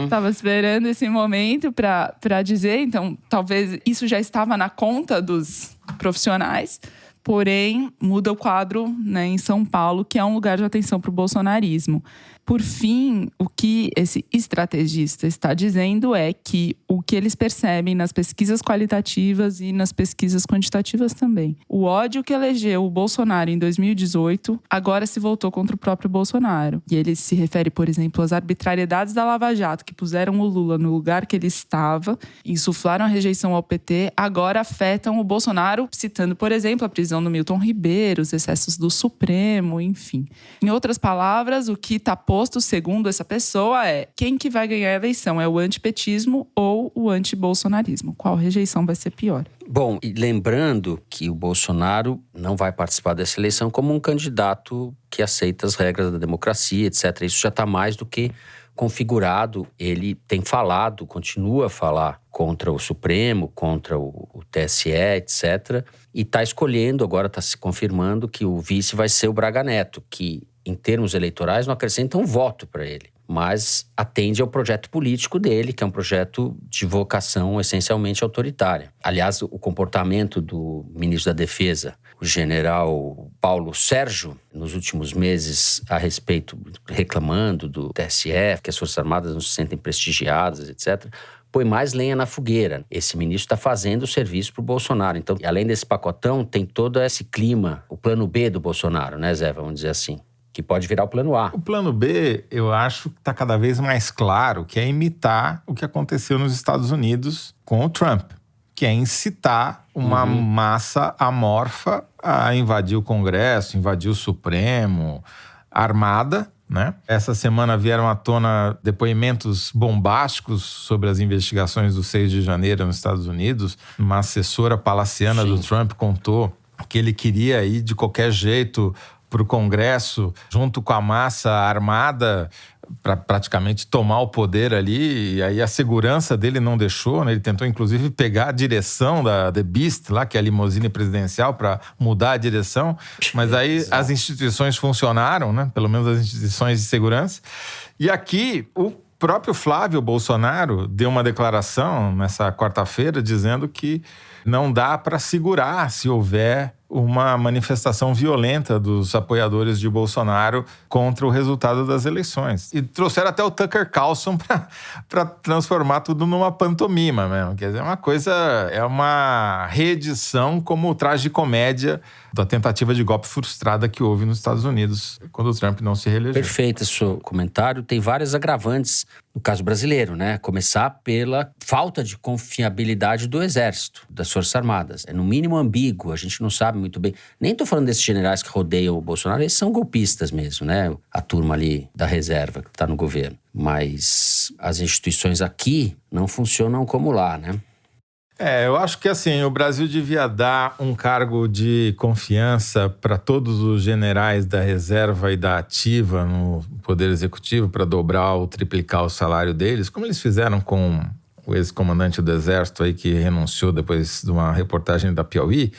Estava esperando esse momento para dizer, então talvez isso já estava na conta dos profissionais, porém muda o quadro, né, em São Paulo, que é um lugar de atenção para o bolsonarismo. Por fim, o que esse estrategista está dizendo é que o que eles percebem nas pesquisas qualitativas e nas pesquisas quantitativas também. O ódio que elegeu o Bolsonaro em 2018 agora se voltou contra o próprio Bolsonaro. E ele se refere, por exemplo, às arbitrariedades da Lava Jato, que puseram o Lula no lugar que ele estava, insuflaram a rejeição ao PT, agora afetam o Bolsonaro, citando, por exemplo, a prisão do Milton Ribeiro, os excessos do Supremo, enfim. Em outras palavras, o que está posto, segundo essa pessoa, é quem que vai ganhar a eleição? É o antipetismo ou o antibolsonarismo? Qual rejeição vai ser pior? Bom, e lembrando que o Bolsonaro não vai participar dessa eleição como um candidato que aceita as regras da democracia, etc. Isso já está mais do que configurado. Ele tem falado, continua a falar contra o Supremo, contra o TSE, etc. E está escolhendo, agora está se confirmando que o vice vai ser o Braga Neto, que em termos eleitorais não acrescenta um voto para ele, mas atende ao projeto político dele, que é um projeto de vocação essencialmente autoritária. Aliás, o comportamento do ministro da Defesa, o general Paulo Sérgio, nos últimos meses a respeito, reclamando do TSE, que as Forças Armadas não se sentem prestigiadas, etc., põe mais lenha na fogueira. Esse ministro está fazendo o serviço para o Bolsonaro. Então, além desse pacotão, tem todo esse clima, o plano B do Bolsonaro, né, Zé? Vamos dizer assim. Que pode virar o plano A. O plano B, eu acho que está cada vez mais claro, que é imitar o que aconteceu nos Estados Unidos com o Trump, que é incitar uma massa amorfa a invadir o Congresso, invadir o Supremo, armada, né? Essa semana vieram à tona depoimentos bombásticos sobre as investigações do 6 de janeiro nos Estados Unidos. Uma assessora palaciana do Trump contou que ele queria ir de qualquer jeito para o Congresso, junto com a massa armada, para praticamente tomar o poder ali, e aí a segurança dele não deixou, né? Ele tentou inclusive pegar a direção da The Beast lá, que é a limusine presidencial, para mudar a direção, mas aí as instituições funcionaram, né? Pelo menos as instituições de segurança. E aqui o próprio Flávio Bolsonaro deu uma declaração nessa quarta-feira dizendo que não dá para segurar se houver uma manifestação violenta dos apoiadores de Bolsonaro contra o resultado das eleições. E trouxeram até o Tucker Carlson para transformar tudo numa pantomima mesmo. Quer dizer, é uma reedição como o tragicomédia da tentativa de golpe frustrada que houve nos Estados Unidos quando o Trump não se reelegeu. Perfeito esse seu comentário. Tem várias agravantes no caso brasileiro, né? Começar pela falta de confiabilidade do Exército, das Forças Armadas. É no mínimo ambíguo, a gente não sabe muito bem. Nem tô falando desses generais que rodeiam o Bolsonaro, eles são golpistas mesmo, né? A turma ali da reserva que tá no governo. Mas as instituições aqui não funcionam como lá, né? Eu acho que assim, o Brasil devia dar um cargo de confiança para todos os generais da reserva e da ativa no Poder Executivo para dobrar ou triplicar o salário deles, como eles fizeram com o ex-comandante do Exército aí que renunciou depois de uma reportagem da Piauí,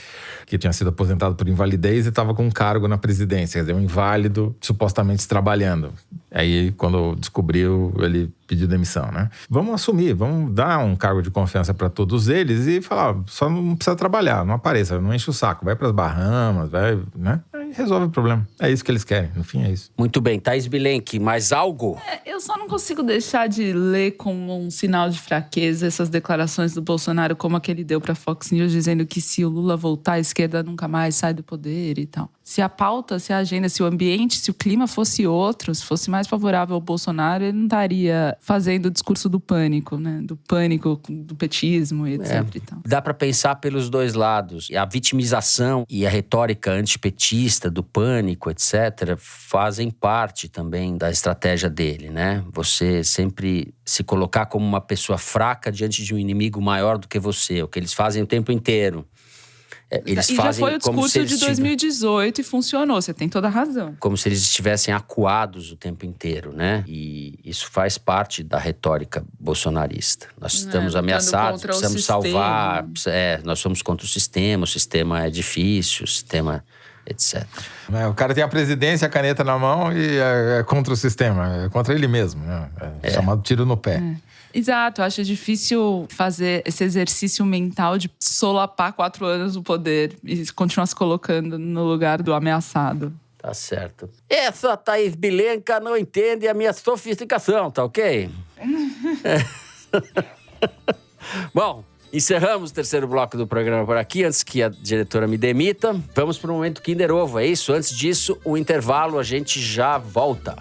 que tinha sido aposentado por invalidez e estava com um cargo na presidência, quer dizer, um inválido supostamente trabalhando. Aí, quando descobriu, ele pediu demissão, né? Vamos assumir, vamos dar um cargo de confiança para todos eles e falar, só não precisa trabalhar, não apareça, não enche o saco, vai para as Bahamas, vai, né? Aí resolve o problema. É isso que eles querem, no fim é isso. Muito bem, Thaís Bilenque, mais algo? Eu só não consigo deixar de ler como um sinal de fraqueza essas declarações do Bolsonaro, como a que ele deu para Fox News, dizendo que se o Lula voltar, a esquerda nunca mais sai do poder e tal. Se a pauta, se a agenda, se o ambiente, se o clima fosse outro, se fosse mais favorável ao Bolsonaro, ele não estaria fazendo o discurso do pânico, né? Do pânico, do petismo, etc. E tal. Dá para pensar pelos dois lados. A vitimização e a retórica antipetista do pânico, etc., fazem parte também da estratégia dele, né? Você sempre se colocar como uma pessoa fraca diante de um inimigo maior do que você, o que eles fazem o tempo inteiro. Eles e fazem já foi o discurso de 2018 e funcionou, você tem toda a razão. Como se eles estivessem acuados o tempo inteiro, né? E isso faz parte da retórica bolsonarista. Nós estamos ameaçados, precisamos salvar. Nós somos contra o sistema é difícil, o sistema, etc. O cara tem a presidência, a caneta na mão e é contra o sistema, é contra ele mesmo, né? Chamado tiro no pé. Exato, eu acho difícil fazer esse exercício mental de solapar 4 anos no poder e continuar se colocando no lugar do ameaçado. Tá certo. Essa Thaís Bilenca não entende a minha sofisticação, tá ok? Bom, encerramos o terceiro bloco do programa por aqui, antes que a diretora me demita. Vamos para o momento Kinder Ovo, é isso? Antes disso, o intervalo, a gente já volta.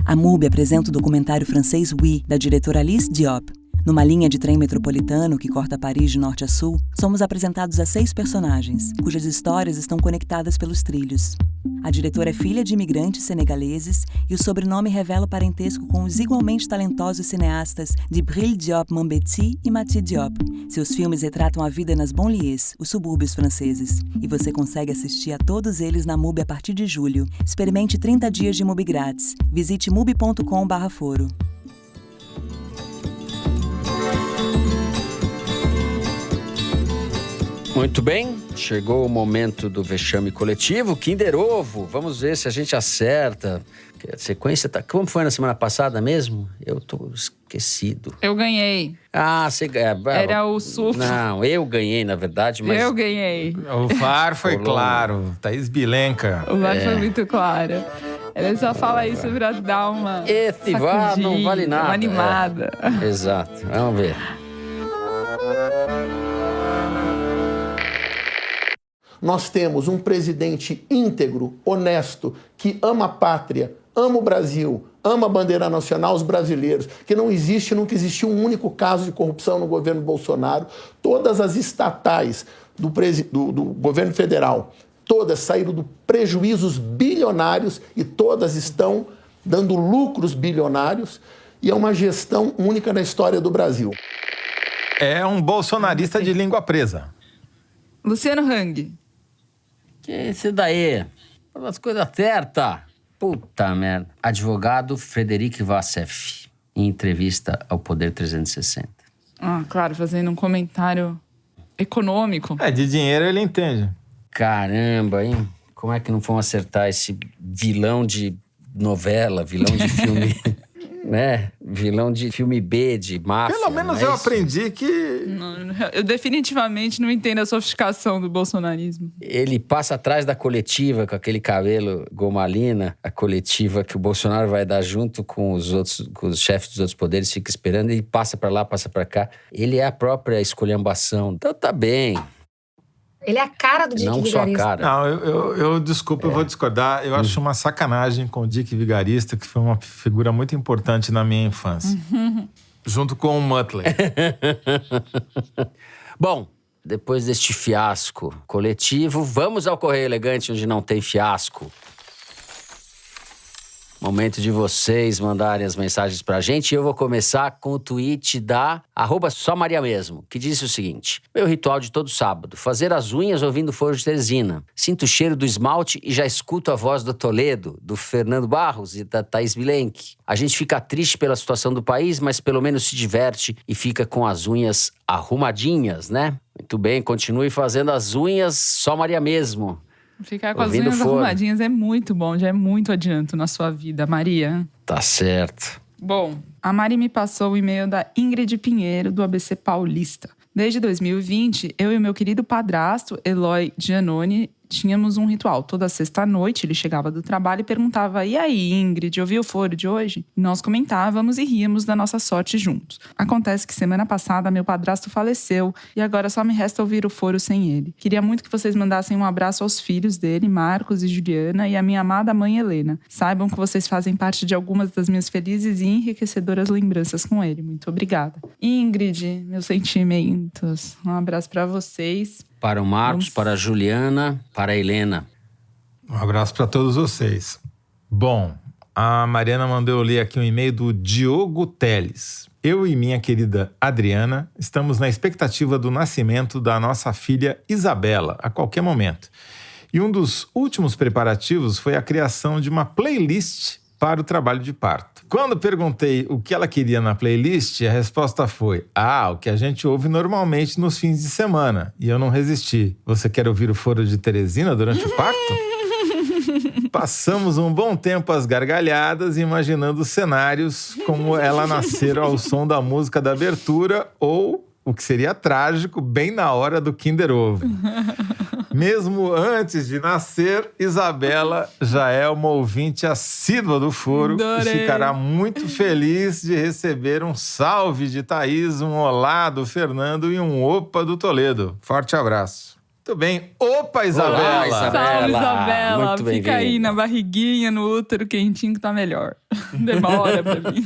A MUBI apresenta o documentário francês Oui, da diretora Alice Diop. Numa linha de trem metropolitano que corta Paris de norte a sul, somos apresentados a 6 personagens, cujas histórias estão conectadas pelos trilhos. A diretora é filha de imigrantes senegaleses e o sobrenome revela o parentesco com os igualmente talentosos cineastas Djibril Diop Mambéty e Mathieu Diop. Seus filmes retratam a vida nas banlieues, os subúrbios franceses. E você consegue assistir a todos eles na MUBI a partir de julho. Experimente 30 dias de MUBI grátis. Visite mubi.com/foro. Muito bem, chegou o momento do vexame coletivo, Kinder Ovo. Vamos ver se a gente acerta. A sequência tá... Como foi na semana passada mesmo? Eu tô esquecido. Eu ganhei. Ah, você ganhou. Era o suco. Não, eu ganhei, na verdade, mas... Eu ganhei. O VAR foi claro. Thaís Bilenca. O VAR foi muito claro. Ele só fala isso pra dar uma... Esse VAR não vale nada. Uma animada. Exato. Vamos ver. Nós temos um presidente íntegro, honesto, que ama a pátria, ama o Brasil, ama a bandeira nacional, os brasileiros, que não existe, nunca existiu um único caso de corrupção no governo Bolsonaro. Todas as estatais do governo federal, todas saíram de prejuízos bilionários e todas estão dando lucros bilionários e é uma gestão única na história do Brasil. é um bolsonarista de língua presa. Luciano Hang. Que esse daí? Fala as coisas certas. Puta merda. Advogado Frederic Vassef, em entrevista ao Poder 360. Claro, fazendo um comentário econômico. De dinheiro ele entende. Caramba, hein? Como é que não vão acertar esse vilão de novela, vilão de filme, né? Vilão de filme B, de máfia. Pelo menos eu aprendi que... Eu definitivamente não entendo a sofisticação do bolsonarismo. Ele passa atrás da coletiva com aquele cabelo gomalina, a coletiva que o Bolsonaro vai dar junto com os chefes dos outros poderes, fica esperando, ele passa pra lá, passa pra cá. Ele é a própria esculhambação. Então tá bem. Ele é a cara do Dick Vigarista. Não só a cara. Não, desculpa, eu vou discordar. Eu acho uma sacanagem com o Dick Vigarista, que foi uma figura muito importante na minha infância. Junto com o Muttley. Bom, depois deste fiasco coletivo, vamos ao Correio Elegante, onde não tem fiasco. Momento de vocês mandarem as mensagens pra gente. Eu vou começar com o tweet da @somaria_mesmo, que disse o seguinte: meu ritual de todo sábado, fazer as unhas ouvindo Foro de Teresina. Sinto o cheiro do esmalte e já escuto a voz do Toledo, do Fernando Barros e da Thaís Bilenque. A gente fica triste pela situação do país, mas pelo menos se diverte e fica com as unhas arrumadinhas, né? Muito bem, continue fazendo as unhas só Maria mesmo. Ficar com as unhas arrumadinhas é muito bom, já é muito adianto na sua vida, Maria. Tá certo. Bom, a Mari me passou o e-mail da Ingrid Pinheiro, do ABC Paulista. Desde 2020, eu e o meu querido padrasto, Eloy Giannone, tínhamos um ritual. Toda sexta-noite, ele chegava do trabalho e perguntava: e aí, Ingrid, ouviu o foro de hoje? E nós comentávamos e ríamos da nossa sorte juntos. Acontece que semana passada, meu padrasto faleceu e agora só me resta ouvir o foro sem ele. Queria muito que vocês mandassem um abraço aos filhos dele, Marcos e Juliana, e à minha amada mãe Helena. Saibam que vocês fazem parte de algumas das minhas felizes e enriquecedoras lembranças com ele. Muito obrigada. Ingrid, meus sentimentos. Um abraço pra vocês. Para o Marcos, para a Juliana, para a Helena. Um abraço para todos vocês. Bom, a Mariana mandou eu ler aqui um e-mail do Diogo Teles. Eu e minha querida Adriana estamos na expectativa do nascimento da nossa filha Isabela, a qualquer momento. E um dos últimos preparativos foi a criação de uma playlist para o trabalho de parto. Quando perguntei o que ela queria na playlist, a resposta foi: o que a gente ouve normalmente nos fins de semana. E eu não resisti. Você quer ouvir o Foro de Teresina durante o parto? Passamos um bom tempo às gargalhadas, imaginando cenários como ela nascer ao som da música da abertura ou, o que seria trágico, bem na hora do Kinder Ovo. Mesmo antes de nascer, Isabela já é uma ouvinte assídua do Foro. Adorei. E ficará muito feliz de receber um salve de Thaís, um olá do Fernando e um opa do Toledo. Forte abraço. Muito bem. Opa, Isabela! Olá, Isabela. Salve, Isabela! Muito Fica aí na barriguinha, no útero quentinho que tá melhor. Demora pra mim.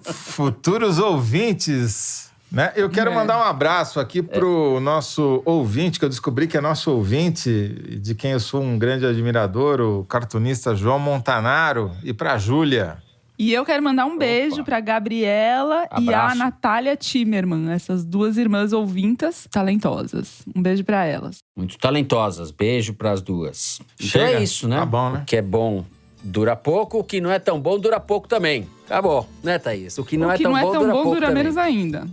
Futuros ouvintes, né? Eu quero mandar um abraço aqui pro nosso ouvinte, que eu descobri que é nosso ouvinte, de quem eu sou um grande admirador, o cartunista João Montanaro, e pra Júlia. E eu quero mandar um beijo pra Gabriela e a Natália Timerman, essas duas irmãs ouvintas talentosas. Um beijo pra elas. Muito talentosas. Beijo pras duas. Chega. Então é isso, né? Tá bom, né? O que é bom dura pouco, o que não é tão bom dura pouco também. Acabou, né, Thaís? O que não é tão bom dura pouco dura também. menos ainda.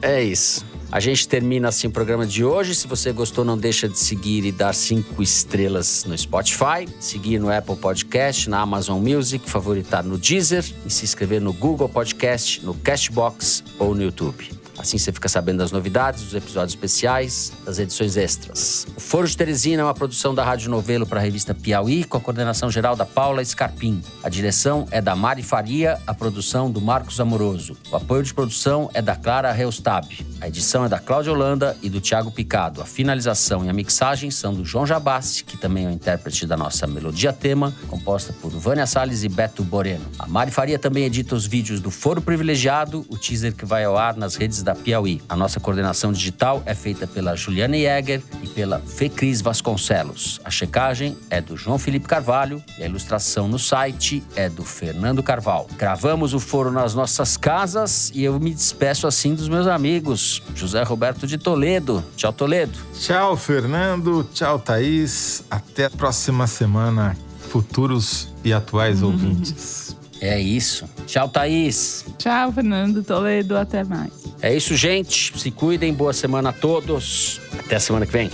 É isso. A gente termina assim o programa de hoje. Se você gostou, não deixa de seguir e dar 5 estrelas no Spotify, seguir no Apple Podcast, na Amazon Music, favoritar no Deezer e se inscrever no Google Podcast, no Castbox ou no YouTube. Assim você fica sabendo das novidades, dos episódios especiais, das edições extras. O Foro de Teresina é uma produção da Rádio Novelo para a revista Piauí, com a coordenação geral da Paula Scarpim. A direção é da Mari Faria, a produção do Marcos Amoroso. O apoio de produção é da Clara Reustab. A edição é da Cláudia Holanda e do Thiago Picado. A finalização e a mixagem são do João Jabassi, que também é o intérprete da nossa melodia tema, composta por Vânia Salles e Beto Boreno. A Mari Faria também edita os vídeos do Foro Privilegiado, o teaser que vai ao ar nas redes da Piauí. A nossa coordenação digital é feita pela Juliana Jäger e pela Fecris Vasconcelos. A checagem é do João Felipe Carvalho e a ilustração no site é do Fernando Carvalho. Gravamos o Foro nas nossas casas e eu me despeço assim dos meus amigos. José Roberto de Toledo. Tchau, Toledo. Tchau, Fernando. Tchau, Thaís. Até a próxima semana, futuros e atuais ouvintes. É isso. Tchau, Thaís. Tchau, Fernando, Toledo. Até mais. É isso, gente. Se cuidem. Boa semana a todos. Até a semana que vem.